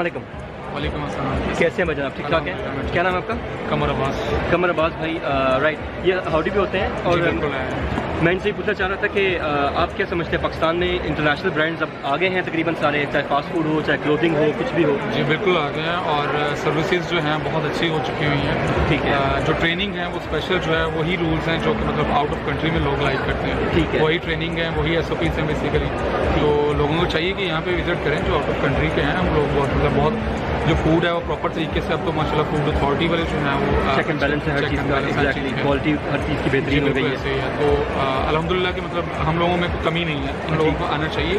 अस्सलाम वालेकुम अस्सलाम। कैसे हैं जनाब? ठीक ठाक हैं? क्या नाम है आपका? कमर अब्बास। कमर अब्बास भाई, राइट, ये हाउडी भी होते हैं। और मैं इनसे पूछना चाह रहा था कि आप क्या समझते हैं, पाकिस्तान में इंटरनेशनल ब्रांड्स अब आ गए हैं तकरीबन सारे, चाहे फास्ट फूड हो, चाहे क्लोथिंग हो, कुछ भी हो? जी बिल्कुल आ गए हैं और सर्विसेज जो हैं बहुत अच्छी हो चुकी हुई हैं। ठीक है। जो ट्रेनिंग है वो स्पेशल जो है वही रूल्स हैं जो कि मतलब आउट ऑफ कंट्री में लोग लाइक करते हैं। ठीक है। वही ट्रेनिंग है, वही SOPs हैं बेसिकली। तो लोगों को चाहिए कि यहाँ पे विजिट करें जो आउट ऑफ कंट्री के हैं। हम लोग बहुत जो फूड है वो प्रॉपर तरीके से, अब तो माशाल्लाह फूड अथॉरिटी वाले जो हैं वो चेक एंड बैलेंस है, हर चीज़ का, एग्जैक्टली, क्वालिटी हर चीज़ की बेहतरीन हो गई है। तो अल्हम्दुलिल्लाह कि मतलब हम लोगों में कोई कमी नहीं है, हम लोगों को आना चाहिए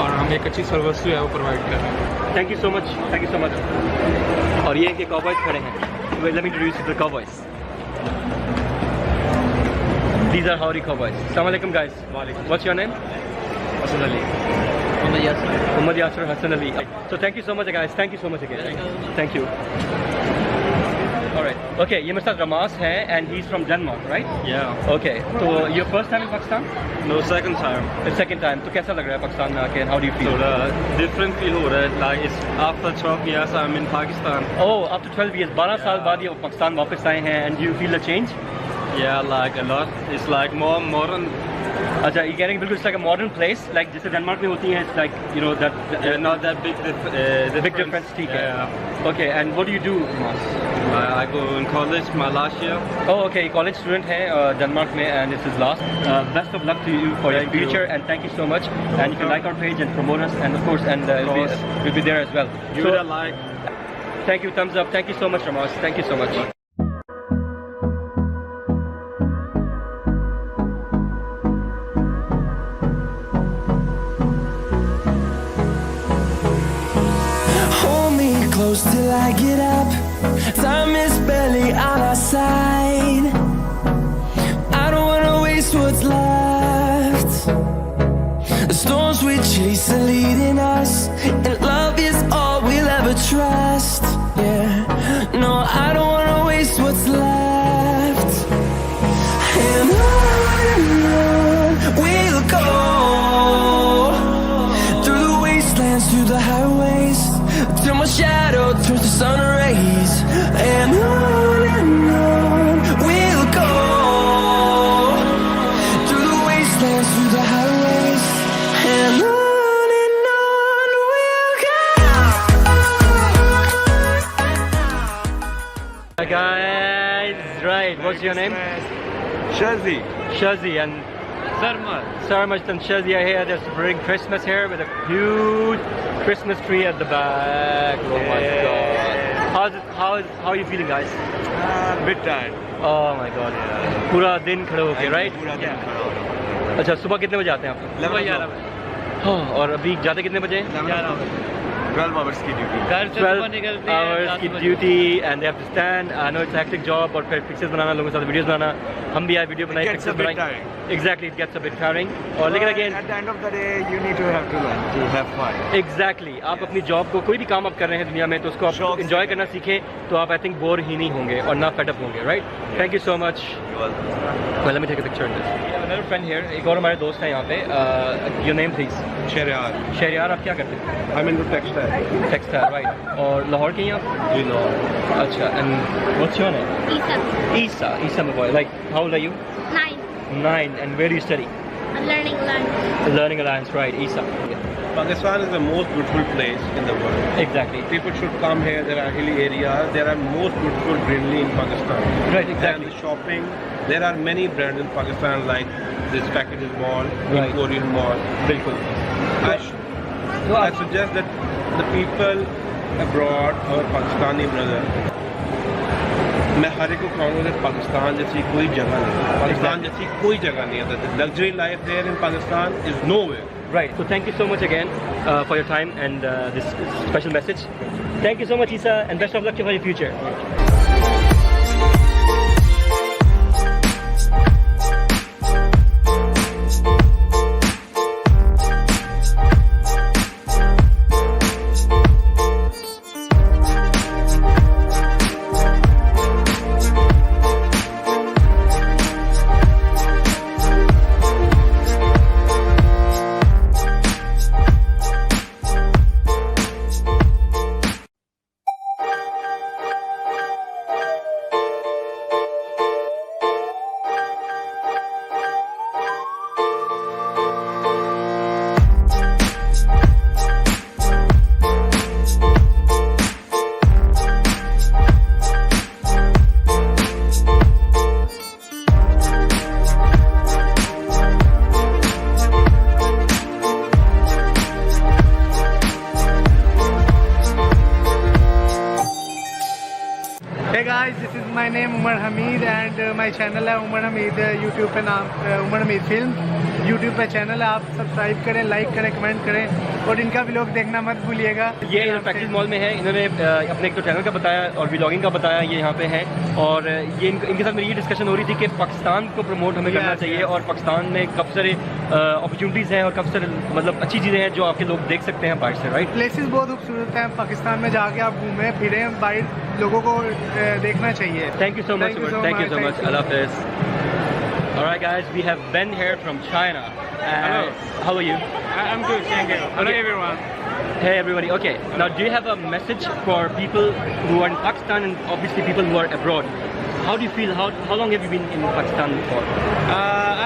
और हम एक अच्छी सर्विस जो है वो प्रोवाइड कर रहे हैं। Thank you so much, thank you so much. और ये इनके कॉबॉयज खड़े हैं। Let me introduce the cowboys. These are Howdy Cowboys. Assalamu alaikum guys. What's your name? Hassan Ali. Muhammad Yasir Hassan Ali. So thank you so much guys. Thank you so much again. Thank you. Alright. Okay, ये मेरे साथ रमास है and he's from Denmark, right? Yeah. Okay. So your first time in Pakistan? No, second time. The second time. तो कैसा लग रहा है पाकिस्तान में आके? How do you So feel? the different feel हो रहा है. Like it's after 12 years I'm in Pakistan. Oh, after 12 years, 12 साल बाद ये पाकिस्तान वापस आए हैं and you feel the change? Yeah, like a lot. It's like more modern. अच्छा, ये कह रहे हैं बिल्कुल like a modern place, like जैसे डेनमार्क में होती हैं, it's like you know that Not that big big difference. ठीक है. Yeah. Okay, and what do you do, Mas? I go in college my last year. Oh, okay, college student है Denmark में and this is last. Best of luck to you for your Thank you. future and thank you so much. And you can like our page and promote us and of course we'll be there as well. Give So, it a like. thank you, thumbs up. Thank you so much, Ramas. Thank you so much. Hold me close till I get up. Time is barely on our side. I don't wanna waste what's left. The storms we chase are leading us, and love is all we'll ever trust. Yeah, no, I don't wanna waste what's left. And on we'll go, through the wastelands, through the highways, till my shadow turns to sun rays. And on we'll go, through the wastelands, through the highways, and on we'll go. Hi guys, right, what's your name? Shazi. Shazi and Sarmaj and Shazi are here. They're celebrating Christmas here with a huge Christmas tree at the back. Oh my god. How are you feeling guys? Bit tired. Oh my god. पूरा दिन खड़े होके, right? पूरा दिन खड़ा हो रहा हूँ. अच्छा, सुबह कितने बजे आते हैं आप? 11 हाँ, और अभी जाते कितने बजे? 12 hours की ड्यूटी. 12 hours की duty and they have to stand. I know it's a hectic job और फिर पिक्चर्स बनाना, लोगों के साथ वीडियोस बनाना. हम भी आए वीडियो बनाए, Gets a पिक्चर्स bit बनाए. tiring. Exactly, it gets a bit tiring. और लेकिन again At the end of the day you need to have to learn to have fun. Exactly आप अपनी जॉब को, कोई भी काम आप कर रहे हैं दुनिया में, तो उसको आप शौक से इंजॉय करना सीखें, तो आप आई थिंक बोर ही नहीं होंगे और ना फेड अप होंगे, right? Thank you so much. Well, let me take a picture of this. We have another friend here. एक और हमारे दोस्त हैं यहाँ पे. Your name please? शहरियार, आप क्या करते हैं? I'm in the textile. Textile, right. और लाहौर के हैं आप? You know. अच्छा, and what's your name? Isa, Isa my boy. Like, how old are you? 9. 9. And where do you study? I'm learning language. Learning Alliance, right? Isa. Pakistan is the most beautiful place in the world. Exactly. People should come here. There are hilly areas. There are most beautiful greenery in Pakistan. Right, exactly. And the shopping. There are many brands in Pakistan like this Packages Mall, Right. Korean Mall. बिल्कुल. I suggest that the people abroad, our Pakistani brother, मैं हर एक को कहूँगा कि पाकिस्तान जैसी कोई जगह नहीं. पाकिस्तान जैसी कोई जगह नहीं है. The luxury life there in Pakistan is nowhere. Right. So thank you so much again for your time and this special message. Thank you so much, Isa, and best of luck for your future. my name Umar Hamid and my channel है Umar Hamid YouTube पे नाम Umar Hamid Film YouTube पे channel है, आप subscribe करें, like करें, comment करें और इनका व्लॉग देखना मत भूलिएगा। ये प्रैक्टिस मॉल में है, इन्होंने अपने एक तो चैनल का बताया और व्लॉगिंग का बताया, ये यहाँ पे हैं और ये इनके साथ मेरी ये डिस्कशन हो रही थी कि पाकिस्तान को प्रमोट हमें करना चाहिए और पाकिस्तान में काफ़ी सारे अपॉर्चुनिटीज़ हैं और काफ़ी सारे मतलब अच्छी चीज़ें हैं जो आपके लोग देख सकते हैं बाहर से, राइट? प्लेसेस बहुत खूबसूरत हैं पाकिस्तान में, जाके आप घूमें फिरें, बाहर लोगों को देखना चाहिए। Thank you so much. Thank you so much. Allah Hafiz. All right, guys, we have Ben here from China. Hello. How are you? I'm good, thank you. Hello everyone. Hey everybody. Okay. Now, do you have a message for people who are in Pakistan and obviously people who are abroad? How do you feel? How long have you been in Pakistan for?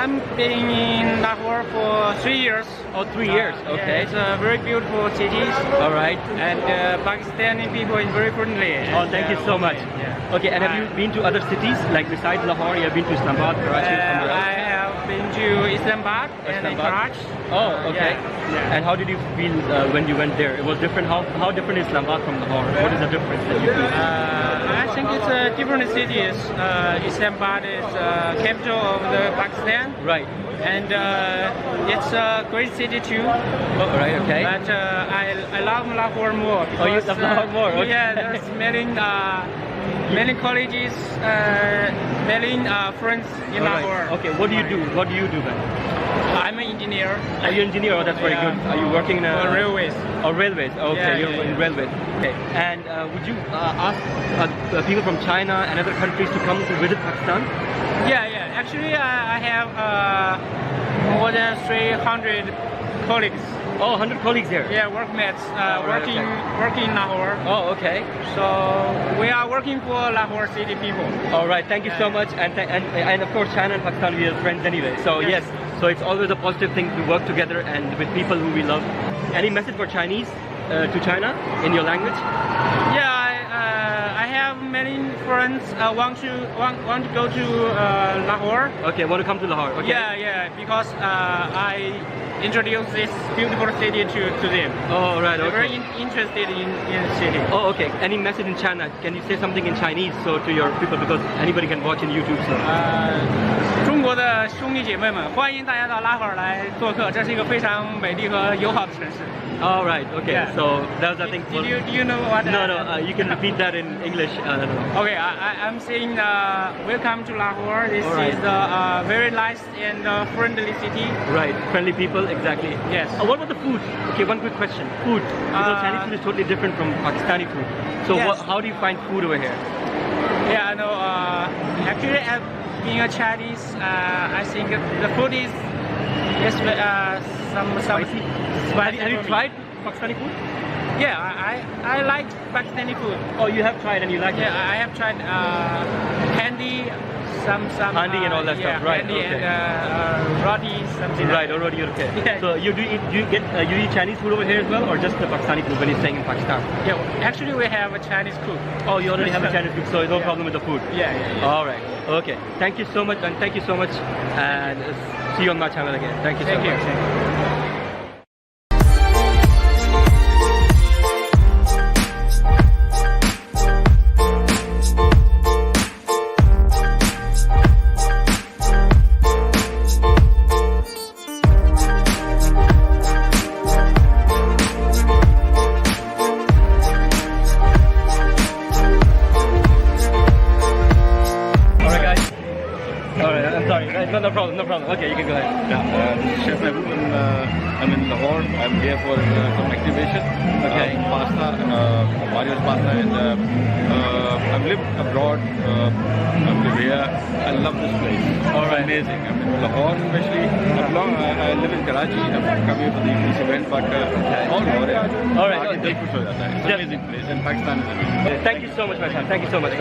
I'm been in Lahore for 3 years. Oh, 3 years. Okay. Yeah, it's a very beautiful city. All right. And Pakistani people is very friendly. Oh, thank you so much. Yeah. Okay, and have you been to other cities like besides Lahore? You have been to Islamabad, Karachi, somewhere else? I have been to Islamabad and Karachi. Oh, okay. Yeah. And how did you feel when you went there? It was different. How different is Islamabad from Lahore? What is the difference that you feel? I think it's different cities. Islamabad is capital of the Pakistan. Right. And it's a great city too. Oh, right. Okay. But I love Lahore more. Oh, you love Lahore more? Okay. Yeah, there's many colleges, many friends in Lahore. Okay. What do you do? What do you do then? I'm an engineer. Are you an engineer? Oh, that's very Yeah. good. Are you working in For railways. Oh, railways. Okay, Yeah, you're yeah, in yeah. railways. Okay. And would you ask people from China and other countries to come to visit Pakistan? Yeah. Actually, I have more than 300 colleagues. Oh, 100 colleagues here. Yeah, workmates right, working in Lahore. Oh, okay. So we are working for Lahore city people. All right. Thank you so much. And of course, China and Pakistan, we are friends anyway. So yes. So it's always a positive thing to work together and with people who we love. Any message for Chinese to China in your language? Yeah, I have many friends want to go to Lahore. Okay, want to come to Lahore? Okay. Yeah, because I introduced this beautiful city to them. Oh, right. They're Okay. very interested in the city. Oh, okay. Any message in China? Can you say something in Chinese so to your people because anybody can watch in YouTube? So. 中国的兄弟姐妹们，欢迎大家到拉合尔来做客，这是一个非常美丽和友好的城市。 All right. Okay. Yeah. So that was I think. Do you know what? No. You can repeat that in English. I don't know. Okay, I'm saying welcome to Lahore. This All right. is a very nice and friendly city. Right. Friendly people. Exactly. Yes. What about the food? Okay. One quick question. Food. Because Chinese food is totally different from Pakistani food. So Yes. how do you find food over here? Yeah, I know. Actually, being a Chinese, I think the food is some Spicy. spicy. Have you for me. tried Pakistani food? Yeah, I like Pakistani food. Oh, you have tried and you like Yeah, it? I have tried handi, some Handi and all that yeah, stuff, right, handi okay. and roti, something Right, like that. already okay. Yeah. So you eat Chinese food over here as well, or just the Pakistani food when you're staying in Pakistan? Yeah, actually we have a Chinese cook. Oh, you already have a Chinese food, so no Yeah. problem with the food. Yeah. All right. Okay. Thank you so much, and thank you so much, and see you on my channel again. Thank you so Thank you. much. All right, guys. All right. I'm sorry. No problem. No problem. Okay, you can go ahead. Yeah, this is Chef Mehboob and I'm in Lahore. I'm here for some activation. Okay. Pasta, Mario's pasta, and I've lived abroad. I've lived here. I love this place. All right. It's amazing. I mean, Lahore especially. I live in Karachi. I've come here for this event, but all over. All right. It's an amazing place, and Pakistan is amazing. Thank you so much, my son. Thank you so much.